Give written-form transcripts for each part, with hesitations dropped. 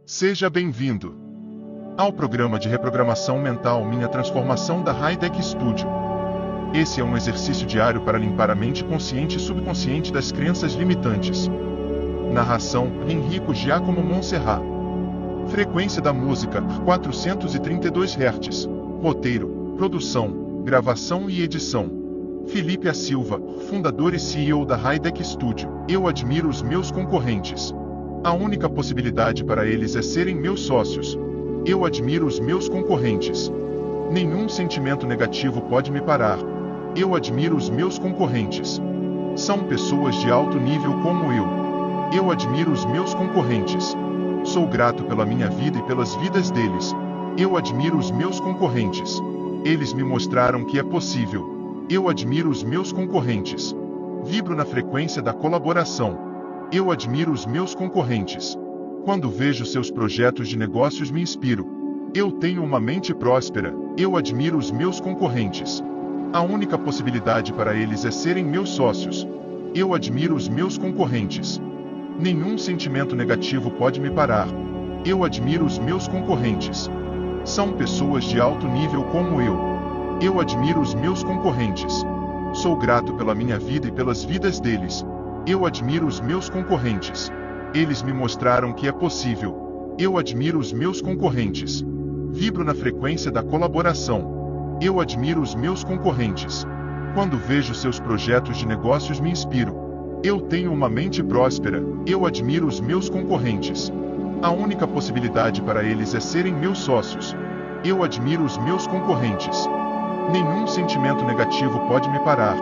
Seja bem-vindo ao programa de reprogramação mental Minha Transformação da Hightech Studio. Esse é um exercício diário para limpar a mente consciente e subconsciente das crenças limitantes. Narração: Henrico Giacomo Monserrat. Frequência da música: 432 Hz. Roteiro, produção, gravação e edição: Felipe A. Silva, fundador e CEO da Hightech Studio. Eu admiro os meus concorrentes. A única possibilidade para eles é serem meus sócios. Eu admiro os meus concorrentes. Nenhum sentimento negativo pode me parar. Eu admiro os meus concorrentes. São pessoas de alto nível como eu. Eu admiro os meus concorrentes. Sou grato pela minha vida e pelas vidas deles. Eu admiro os meus concorrentes. Eles me mostraram que é possível. Eu admiro os meus concorrentes. Vibro na frequência da colaboração. Eu admiro os meus concorrentes. Quando vejo seus projetos de negócios me inspiro. Eu tenho uma mente próspera. Eu admiro os meus concorrentes. A única possibilidade para eles é serem meus sócios. Eu admiro os meus concorrentes. Nenhum sentimento negativo pode me parar. Eu admiro os meus concorrentes. São pessoas de alto nível como eu. Eu admiro os meus concorrentes. Sou grato pela minha vida e pelas vidas deles. Eu admiro os meus concorrentes. Eles me mostraram que é possível. Eu admiro os meus concorrentes. Vibro na frequência da colaboração. Eu admiro os meus concorrentes. Quando vejo seus projetos de negócios me inspiro. Eu tenho uma mente próspera. Eu admiro os meus concorrentes. A única possibilidade para eles é serem meus sócios. Eu admiro os meus concorrentes. Nenhum sentimento negativo pode me parar.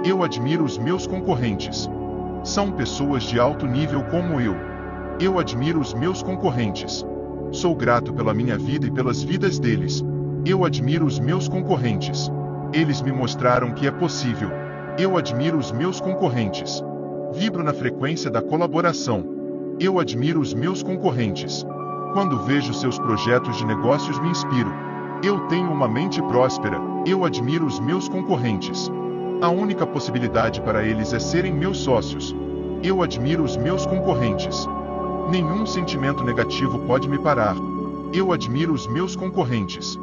Eu admiro os meus concorrentes. São pessoas de alto nível como eu. Eu admiro os meus concorrentes. Sou grato pela minha vida e pelas vidas deles. Eu admiro os meus concorrentes. Eles me mostraram que é possível. Eu admiro os meus concorrentes. Vibro na frequência da colaboração. Eu admiro os meus concorrentes. Quando vejo seus projetos de negócios me inspiro. Eu tenho uma mente próspera. Eu admiro os meus concorrentes. A única possibilidade para eles é serem meus sócios. Eu admiro os meus concorrentes. Nenhum sentimento negativo pode me parar. Eu admiro os meus concorrentes.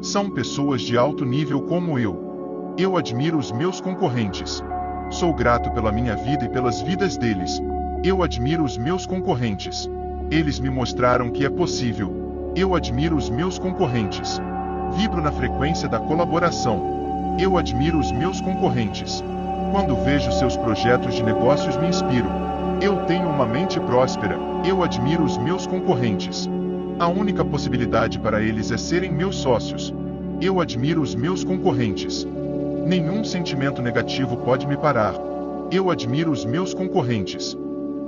São pessoas de alto nível como eu. Eu admiro os meus concorrentes. Sou grato pela minha vida e pelas vidas deles. Eu admiro os meus concorrentes. Eles me mostraram que é possível. Eu admiro os meus concorrentes. Vibro na frequência da colaboração. Eu admiro os meus concorrentes. Quando vejo seus projetos de negócios me inspiro. Eu tenho uma mente próspera. Eu admiro os meus concorrentes. A única possibilidade para eles é serem meus sócios. Eu admiro os meus concorrentes. Nenhum sentimento negativo pode me parar. Eu admiro os meus concorrentes.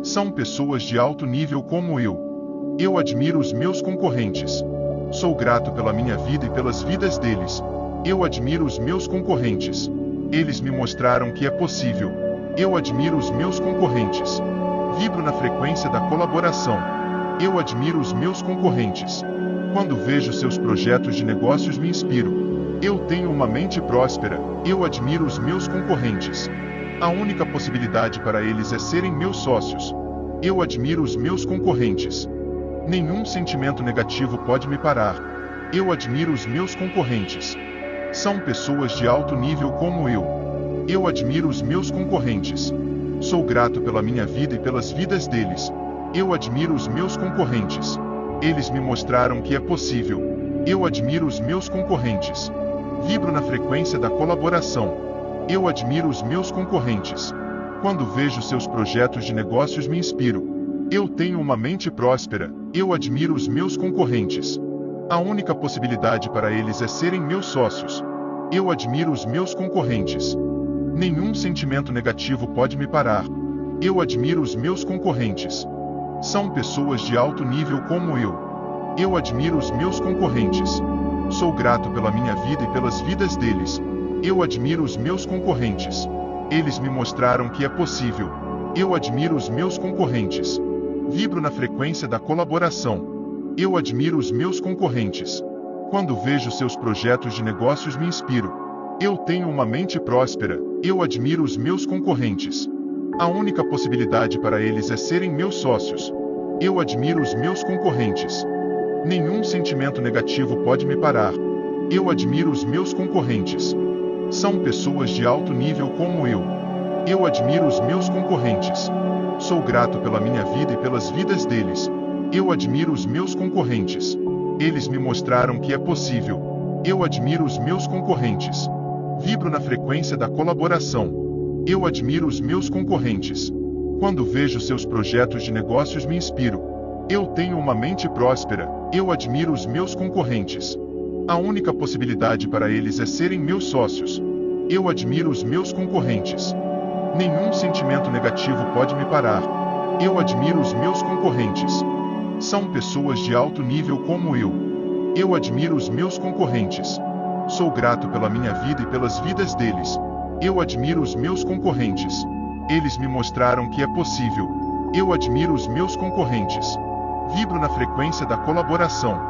São pessoas de alto nível como eu. Eu admiro os meus concorrentes. Sou grato pela minha vida e pelas vidas deles. Eu admiro os meus concorrentes. Eles me mostraram que é possível. Eu admiro os meus concorrentes. Vibro na frequência da colaboração. Eu admiro os meus concorrentes. Quando vejo seus projetos de negócios me inspiro. Eu tenho uma mente próspera. Eu admiro os meus concorrentes. A única possibilidade para eles é serem meus sócios. Eu admiro os meus concorrentes. Nenhum sentimento negativo pode me parar. Eu admiro os meus concorrentes. São pessoas de alto nível como eu. Eu admiro os meus concorrentes. Sou grato pela minha vida e pelas vidas deles. Eu admiro os meus concorrentes. Eles me mostraram que é possível. Eu admiro os meus concorrentes. Vibro na frequência da colaboração. Eu admiro os meus concorrentes. Quando vejo seus projetos de negócios me inspiro. Eu tenho uma mente próspera. Eu admiro os meus concorrentes. A única possibilidade para eles é serem meus sócios. Eu admiro os meus concorrentes. Nenhum sentimento negativo pode me parar. Eu admiro os meus concorrentes. São pessoas de alto nível como eu. Eu admiro os meus concorrentes. Sou grato pela minha vida e pelas vidas deles. Eu admiro os meus concorrentes. Eles me mostraram que é possível. Eu admiro os meus concorrentes. Vibro na frequência da colaboração. Eu admiro os meus concorrentes. Quando vejo seus projetos de negócios me inspiro. Eu tenho uma mente próspera. Eu admiro os meus concorrentes. A única possibilidade para eles é serem meus sócios. Eu admiro os meus concorrentes. Nenhum sentimento negativo pode me parar. Eu admiro os meus concorrentes. São pessoas de alto nível como eu. Eu admiro os meus concorrentes. Sou grato pela minha vida e pelas vidas deles. Eu admiro os meus concorrentes. Eles me mostraram que é possível. Eu admiro os meus concorrentes. Vibro na frequência da colaboração. Eu admiro os meus concorrentes. Quando vejo seus projetos de negócios me inspiro. Eu tenho uma mente próspera. Eu admiro os meus concorrentes. A única possibilidade para eles é serem meus sócios. Eu admiro os meus concorrentes. Nenhum sentimento negativo pode me parar. Eu admiro os meus concorrentes. São pessoas de alto nível como eu. Eu admiro os meus concorrentes. Sou grato pela minha vida e pelas vidas deles. Eu admiro os meus concorrentes. Eles me mostraram que é possível. Eu admiro os meus concorrentes. Vibro na frequência da colaboração.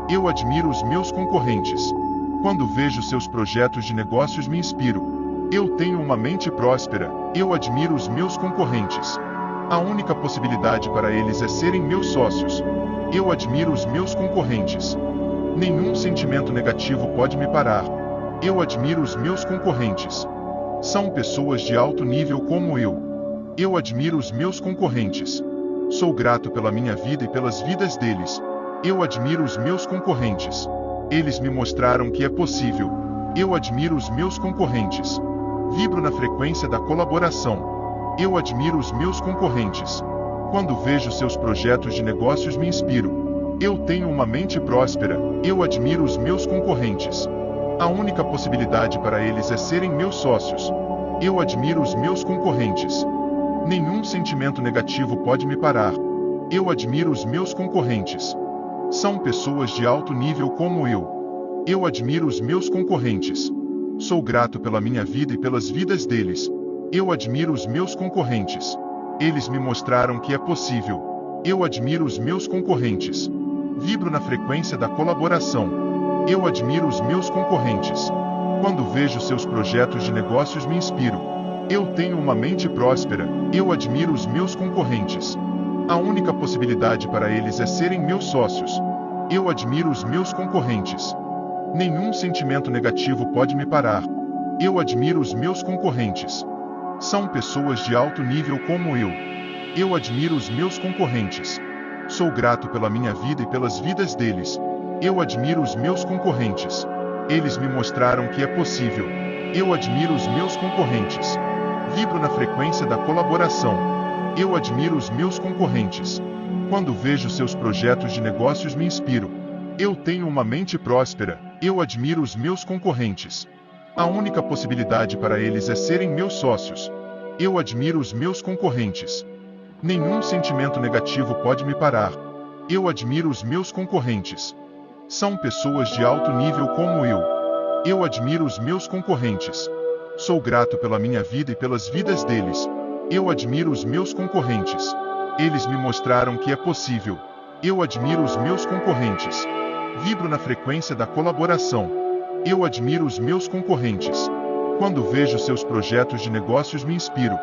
Eu admiro os meus concorrentes. Quando vejo seus projetos de negócios me inspiro. Eu tenho uma mente próspera. Eu admiro os meus concorrentes. A única possibilidade para eles é serem meus sócios. Eu admiro os meus concorrentes. Nenhum sentimento negativo pode me parar. Eu admiro os meus concorrentes. São pessoas de alto nível como eu. Eu admiro os meus concorrentes. Sou grato pela minha vida e pelas vidas deles. Eu admiro os meus concorrentes. Eles me mostraram que é possível. Eu admiro os meus concorrentes. Vibro na frequência da colaboração. Eu admiro os meus concorrentes. Quando vejo seus projetos de negócios me inspiro. Eu tenho uma mente próspera. Eu admiro os meus concorrentes. A única possibilidade para eles é serem meus sócios. Eu admiro os meus concorrentes. Nenhum sentimento negativo pode me parar. Eu admiro os meus concorrentes. São pessoas de alto nível como eu. Eu admiro os meus concorrentes. Sou grato pela minha vida e pelas vidas deles. Eu admiro os meus concorrentes. Eles me mostraram que é possível. Eu admiro os meus concorrentes. Vibro na frequência da colaboração. Eu admiro os meus concorrentes. Quando vejo seus projetos de negócios me inspiro. Eu tenho uma mente próspera. Eu admiro os meus concorrentes. A única possibilidade para eles é serem meus sócios. Eu admiro os meus concorrentes. Nenhum sentimento negativo pode me parar. Eu admiro os meus concorrentes. São pessoas de alto nível como eu. Eu admiro os meus concorrentes. Sou grato pela minha vida e pelas vidas deles. Eu admiro os meus concorrentes. Eles me mostraram que é possível. Eu admiro os meus concorrentes. Vibro na frequência da colaboração. Eu admiro os meus concorrentes. Quando vejo seus projetos de negócios me inspiro. Eu tenho uma mente próspera. Eu admiro os meus concorrentes. A única possibilidade para eles é serem meus sócios. Eu admiro os meus concorrentes. Nenhum sentimento negativo pode me parar. Eu admiro os meus concorrentes. São pessoas de alto nível como eu. Eu admiro os meus concorrentes. Sou grato pela minha vida e pelas vidas deles. Eu admiro os meus concorrentes. Eles me mostraram que é possível. Eu admiro os meus concorrentes. Vibro na frequência da colaboração. Eu admiro os meus concorrentes. Quando vejo seus projetos de negócios me inspiro.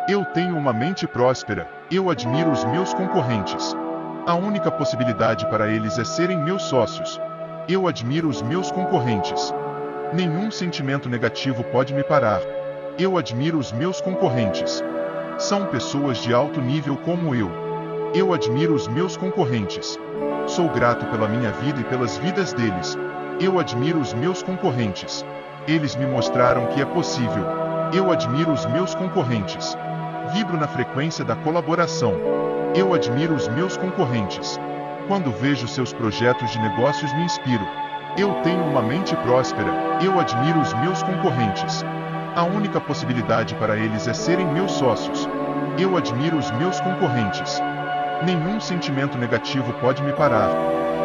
Eu tenho uma mente próspera. Eu admiro os meus concorrentes. A única possibilidade para eles é serem meus sócios. Eu admiro os meus concorrentes. Nenhum sentimento negativo pode me parar. Eu admiro os meus concorrentes. São pessoas de alto nível como eu. Eu admiro os meus concorrentes. Sou grato pela minha vida e pelas vidas deles. Eu admiro os meus concorrentes. Eles me mostraram que é possível. Eu admiro os meus concorrentes. Vibro na frequência da colaboração. Eu admiro os meus concorrentes. Quando vejo seus projetos de negócios me inspiro. Eu tenho uma mente próspera. Eu admiro os meus concorrentes. A única possibilidade para eles é serem meus sócios. Eu admiro os meus concorrentes. Nenhum sentimento negativo pode me parar.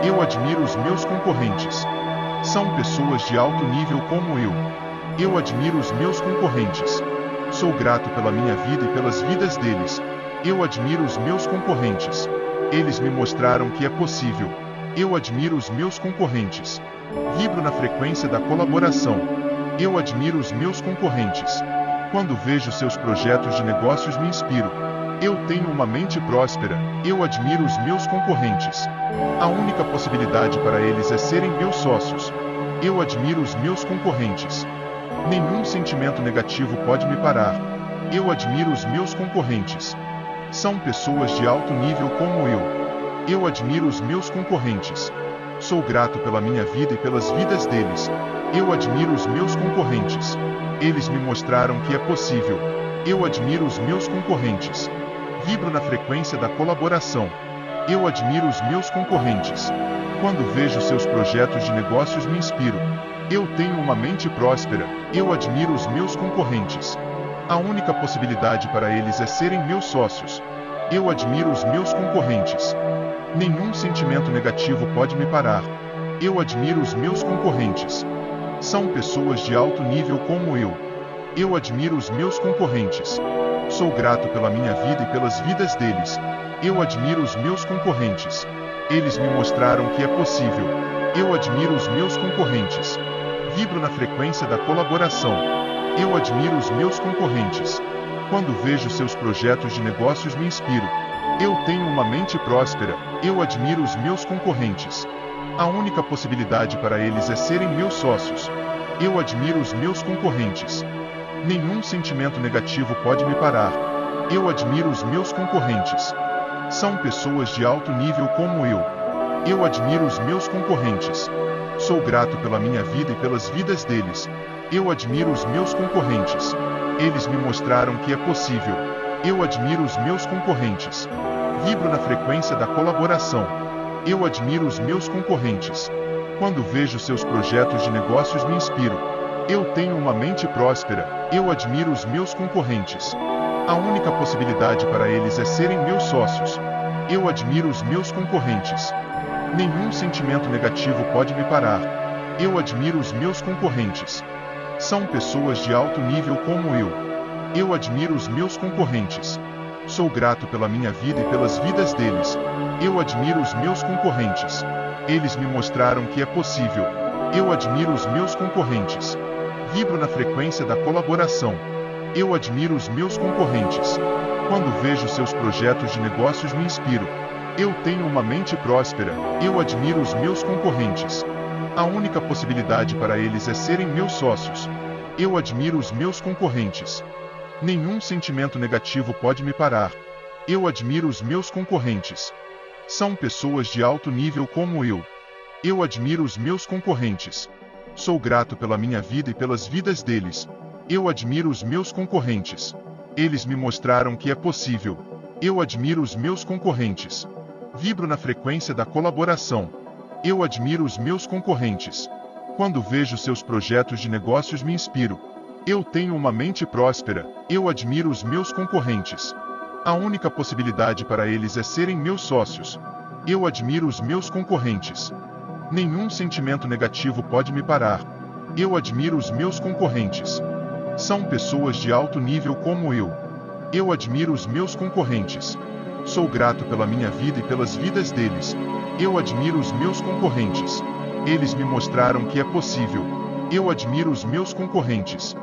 Eu admiro os meus concorrentes. São pessoas de alto nível como eu. Eu admiro os meus concorrentes. Sou grato pela minha vida e pelas vidas deles. Eu admiro os meus concorrentes. Eles me mostraram que é possível. Eu admiro os meus concorrentes. Vibro na frequência da colaboração. Eu admiro os meus concorrentes. Quando vejo seus projetos de negócios me inspiro. Eu tenho uma mente próspera, eu admiro os meus concorrentes. A única possibilidade para eles é serem meus sócios. Eu admiro os meus concorrentes. Nenhum sentimento negativo pode me parar. Eu admiro os meus concorrentes. São pessoas de alto nível como eu. Eu admiro os meus concorrentes. Sou grato pela minha vida e pelas vidas deles. Eu admiro os meus concorrentes. Eles me mostraram que é possível. Eu admiro os meus concorrentes. Vibro na frequência da colaboração. Eu admiro os meus concorrentes. Quando vejo seus projetos de negócios me inspiro. Eu tenho uma mente próspera, eu admiro os meus concorrentes. A única possibilidade para eles é serem meus sócios. Eu admiro os meus concorrentes. Nenhum sentimento negativo pode me parar. Eu admiro os meus concorrentes. São pessoas de alto nível como eu. Eu admiro os meus concorrentes. Sou grato pela minha vida e pelas vidas deles. Eu admiro os meus concorrentes. Eles me mostraram que é possível. Eu admiro os meus concorrentes. Vibro na frequência da colaboração. Eu admiro os meus concorrentes. Quando vejo seus projetos de negócios me inspiro. Eu tenho uma mente próspera, eu admiro os meus concorrentes. A única possibilidade para eles é serem meus sócios. Eu admiro os meus concorrentes. Nenhum sentimento negativo pode me parar. Eu admiro os meus concorrentes. São pessoas de alto nível como eu. Eu admiro os meus concorrentes. Sou grato pela minha vida e pelas vidas deles. Eu admiro os meus concorrentes. Eles me mostraram que é possível. Eu admiro os meus concorrentes. Vibro na frequência da colaboração. Eu admiro os meus concorrentes. Quando vejo seus projetos de negócios me inspiro. Eu tenho uma mente próspera, eu admiro os meus concorrentes. A única possibilidade para eles é serem meus sócios. Eu admiro os meus concorrentes. Nenhum sentimento negativo pode me parar. Eu admiro os meus concorrentes. São pessoas de alto nível como eu. Eu admiro os meus concorrentes. Sou grato pela minha vida e pelas vidas deles. Eu admiro os meus concorrentes. Eles me mostraram que é possível. Eu admiro os meus concorrentes. Vibro na frequência da colaboração. Eu admiro os meus concorrentes. Quando vejo seus projetos de negócios me inspiro. Eu tenho uma mente próspera, eu admiro os meus concorrentes. A única possibilidade para eles é serem meus sócios. Eu admiro os meus concorrentes. Nenhum sentimento negativo pode me parar. Eu admiro os meus concorrentes. São pessoas de alto nível como eu. Eu admiro os meus concorrentes. Sou grato pela minha vida e pelas vidas deles. Eu admiro os meus concorrentes. Eles me mostraram que é possível. Eu admiro os meus concorrentes. Vibro na frequência da colaboração. Eu admiro os meus concorrentes. Quando vejo seus projetos de negócios me inspiro. Eu tenho uma mente próspera, eu admiro os meus concorrentes. A única possibilidade para eles é serem meus sócios. Eu admiro os meus concorrentes. Nenhum sentimento negativo pode me parar. Eu admiro os meus concorrentes. São pessoas de alto nível como eu. Eu admiro os meus concorrentes. Sou grato pela minha vida e pelas vidas deles. Eu admiro os meus concorrentes. Eles me mostraram que é possível. Eu admiro os meus concorrentes.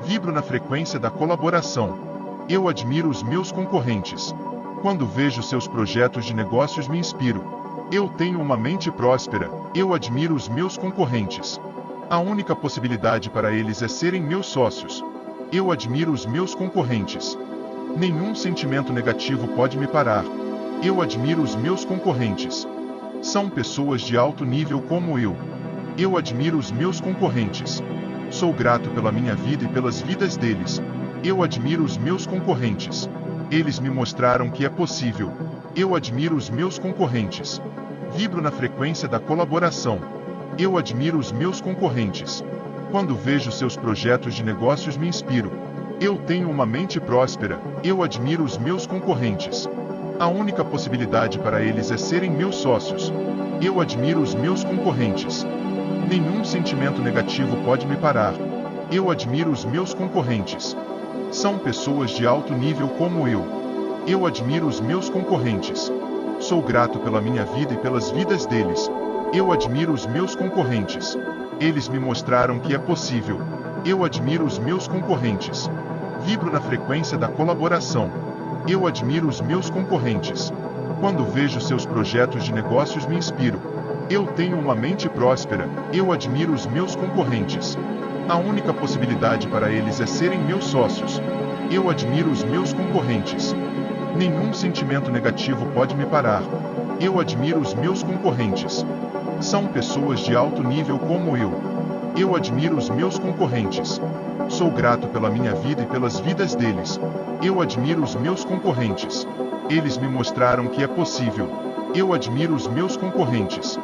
Vibro na frequência da colaboração. Eu admiro os meus concorrentes. Quando vejo seus projetos de negócios me inspiro. Eu tenho uma mente próspera, eu admiro os meus concorrentes. A única possibilidade para eles é serem meus sócios. Eu admiro os meus concorrentes. Nenhum sentimento negativo pode me parar. Eu admiro os meus concorrentes. São pessoas de alto nível como eu. Eu admiro os meus concorrentes. Sou grato pela minha vida e pelas vidas deles. Eu admiro os meus concorrentes. Eles me mostraram que é possível. Eu admiro os meus concorrentes. Vibro na frequência da colaboração. Eu admiro os meus concorrentes. Quando vejo seus projetos de negócios me inspiro. Eu tenho uma mente próspera, eu admiro os meus concorrentes. A única possibilidade para eles é serem meus sócios. Eu admiro os meus concorrentes. Nenhum sentimento negativo pode me parar. Eu admiro os meus concorrentes. São pessoas de alto nível como eu. Eu admiro os meus concorrentes. Sou grato pela minha vida e pelas vidas deles. Eu admiro os meus concorrentes. Eles me mostraram que é possível. Eu admiro os meus concorrentes. Vibro na frequência da colaboração. Eu admiro os meus concorrentes. Quando vejo seus projetos de negócios me inspiro. Eu tenho uma mente próspera. Eu admiro os meus concorrentes. A única possibilidade para eles é serem meus sócios. Eu admiro os meus concorrentes. Nenhum sentimento negativo pode me parar. Eu admiro os meus concorrentes. São pessoas de alto nível como eu. Eu admiro os meus concorrentes. Sou grato pela minha vida e pelas vidas deles. Eu admiro os meus concorrentes. Eles me mostraram que é possível. Eu admiro os meus concorrentes.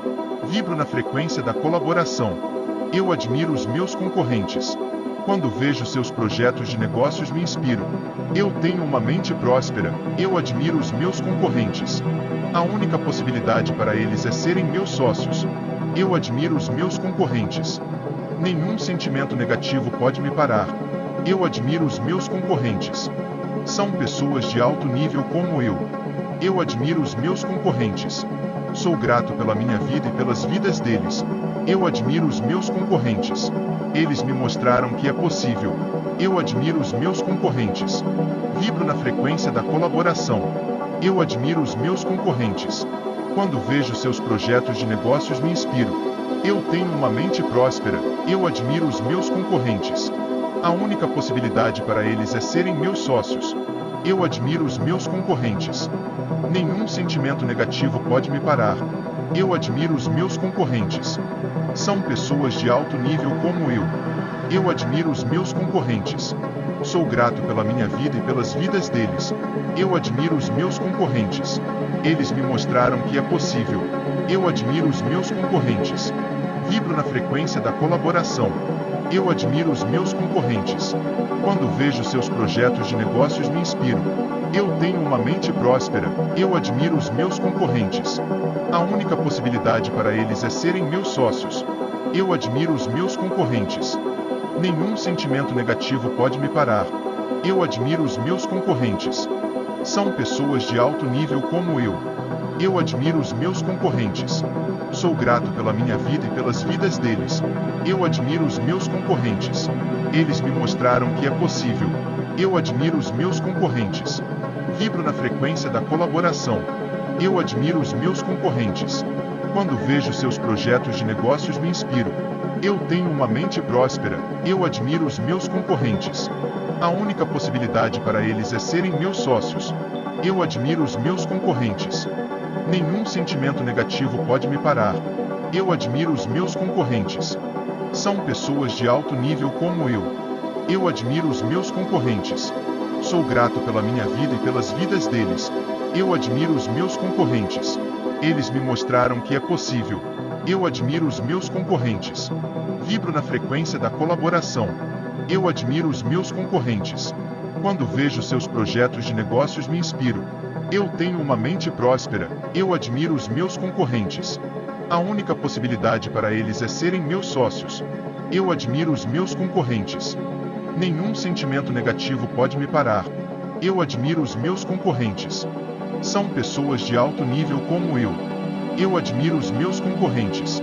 Vibro na frequência da colaboração. Eu admiro os meus concorrentes. Quando vejo seus projetos de negócios me inspiro. Eu tenho uma mente próspera. Eu admiro os meus concorrentes. A única possibilidade para eles é serem meus sócios. Eu admiro os meus concorrentes. Nenhum sentimento negativo pode me parar. Eu admiro os meus concorrentes. São pessoas de alto nível como eu. Eu admiro os meus concorrentes. Sou grato pela minha vida e pelas vidas deles. Eu admiro os meus concorrentes. Eles me mostraram que é possível. Eu admiro os meus concorrentes. Vibro na frequência da colaboração. Eu admiro os meus concorrentes. Quando vejo seus projetos de negócios me inspiro. Eu tenho uma mente próspera. Eu admiro os meus concorrentes. A única possibilidade para eles é serem meus sócios. Eu admiro os meus concorrentes. Nenhum sentimento negativo pode me parar. Eu admiro os meus concorrentes. São pessoas de alto nível como eu. Eu admiro os meus concorrentes. Sou grato pela minha vida e pelas vidas deles. Eu admiro os meus concorrentes. Eles me mostraram que é possível. Eu admiro os meus concorrentes. Vibro na frequência da colaboração. Eu admiro os meus concorrentes. Quando vejo seus projetos de negócios me inspiro. Eu tenho uma mente próspera. Eu admiro os meus concorrentes. A única possibilidade para eles é serem meus sócios. Eu admiro os meus concorrentes. Nenhum sentimento negativo pode me parar. Eu admiro os meus concorrentes. São pessoas de alto nível como eu. Eu admiro os meus concorrentes. Sou grato pela minha vida e pelas vidas deles. Eu admiro os meus concorrentes. Eles me mostraram que é possível. Eu admiro os meus concorrentes. Vibro na frequência da colaboração. Eu admiro os meus concorrentes. Quando vejo seus projetos de negócios me inspiro. Eu tenho uma mente próspera. Eu admiro os meus concorrentes. A única possibilidade para eles é serem meus sócios. Eu admiro os meus concorrentes. Nenhum sentimento negativo pode me parar. Eu admiro os meus concorrentes. São pessoas de alto nível como eu. Eu admiro os meus concorrentes. Sou grato pela minha vida e pelas vidas deles. Eu admiro os meus concorrentes. Eles me mostraram que é possível. Eu admiro os meus concorrentes. Vibro na frequência da colaboração. Eu admiro os meus concorrentes. Quando vejo seus projetos de negócios me inspiro. Eu tenho uma mente próspera. Eu admiro os meus concorrentes. A única possibilidade para eles é serem meus sócios. Eu admiro os meus concorrentes. Nenhum sentimento negativo pode me parar. Eu admiro os meus concorrentes. São pessoas de alto nível como eu. Eu admiro os meus concorrentes.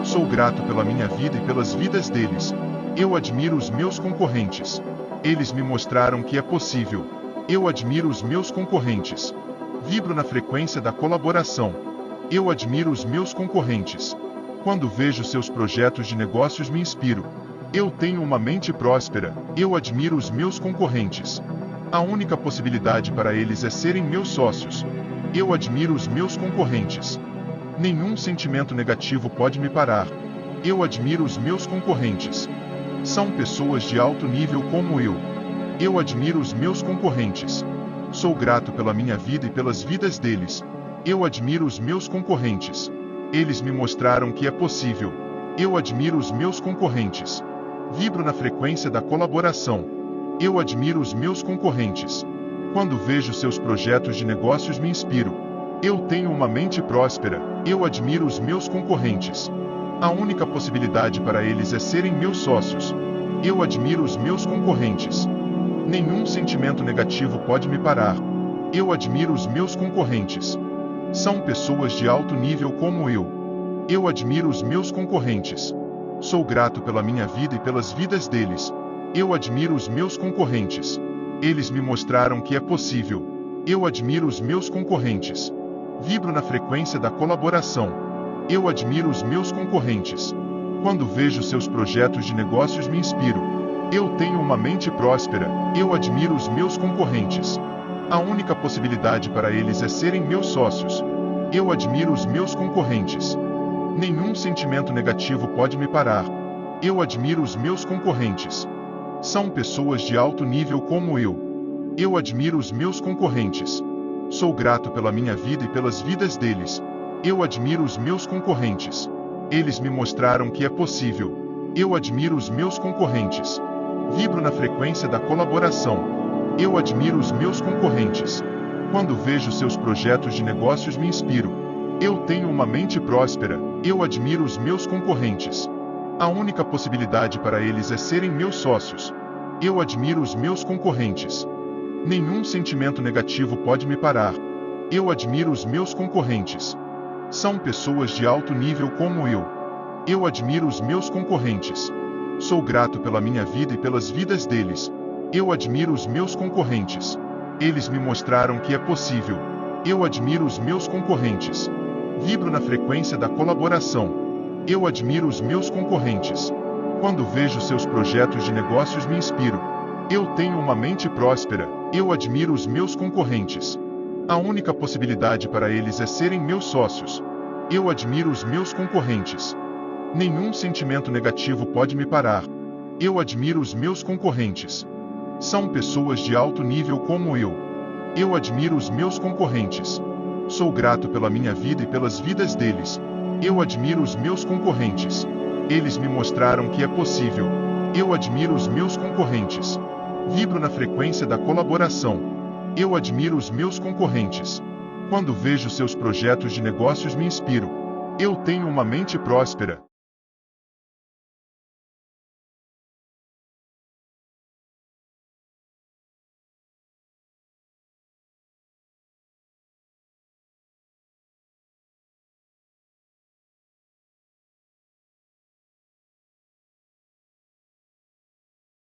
Sou grato pela minha vida e pelas vidas deles. Eu admiro os meus concorrentes. Eles me mostraram que é possível. Eu admiro os meus concorrentes. Vibro na frequência da colaboração. Eu admiro os meus concorrentes. Quando vejo seus projetos de negócios me inspiro. Eu tenho uma mente próspera. Eu admiro os meus concorrentes. A única possibilidade para eles é serem meus sócios. Eu admiro os meus concorrentes. Nenhum sentimento negativo pode me parar. Eu admiro os meus concorrentes. São pessoas de alto nível como eu. Eu admiro os meus concorrentes. Sou grato pela minha vida e pelas vidas deles. Eu admiro os meus concorrentes. Eles me mostraram que é possível. Eu admiro os meus concorrentes. Vibro na frequência da colaboração. Eu admiro os meus concorrentes. Quando vejo seus projetos de negócios me inspiro. Eu tenho uma mente próspera. Eu admiro os meus concorrentes. A única possibilidade para eles é serem meus sócios. Eu admiro os meus concorrentes. Nenhum sentimento negativo pode me parar. Eu admiro os meus concorrentes. São pessoas de alto nível como eu. Eu admiro os meus concorrentes. Sou grato pela minha vida e pelas vidas deles. Eu admiro os meus concorrentes. Eles me mostraram que é possível. Eu admiro os meus concorrentes. Vibro na frequência da colaboração. Eu admiro os meus concorrentes. Quando vejo seus projetos de negócios me inspiro. Eu tenho uma mente próspera. Eu admiro os meus concorrentes. A única possibilidade para eles é serem meus sócios. Eu admiro os meus concorrentes. Nenhum sentimento negativo pode me parar. Eu admiro os meus concorrentes. São pessoas de alto nível como eu. Eu admiro os meus concorrentes. Sou grato pela minha vida e pelas vidas deles. Eu admiro os meus concorrentes. Eles me mostraram que é possível. Eu admiro os meus concorrentes. Vibro na frequência da colaboração. Eu admiro os meus concorrentes. Quando vejo seus projetos de negócios me inspiro. Eu tenho uma mente próspera. Eu admiro os meus concorrentes. A única possibilidade para eles é serem meus sócios. Eu admiro os meus concorrentes. Nenhum sentimento negativo pode me parar. Eu admiro os meus concorrentes. São pessoas de alto nível como eu. Eu admiro os meus concorrentes. Sou grato pela minha vida e pelas vidas deles. Eu admiro os meus concorrentes. Eles me mostraram que é possível. Eu admiro os meus concorrentes. Vibro na frequência da colaboração. Eu admiro os meus concorrentes. Quando vejo seus projetos de negócios me inspiro. Eu tenho uma mente próspera. Eu admiro os meus concorrentes. A única possibilidade para eles é serem meus sócios. Eu admiro os meus concorrentes. Nenhum sentimento negativo pode me parar. Eu admiro os meus concorrentes. São pessoas de alto nível como eu. Eu admiro os meus concorrentes. Sou grato pela minha vida e pelas vidas deles. Eu admiro os meus concorrentes. Eles me mostraram que é possível. Eu admiro os meus concorrentes. Vibro na frequência da colaboração. Eu admiro os meus concorrentes. Quando vejo seus projetos de negócios me inspiro. Eu tenho uma mente próspera.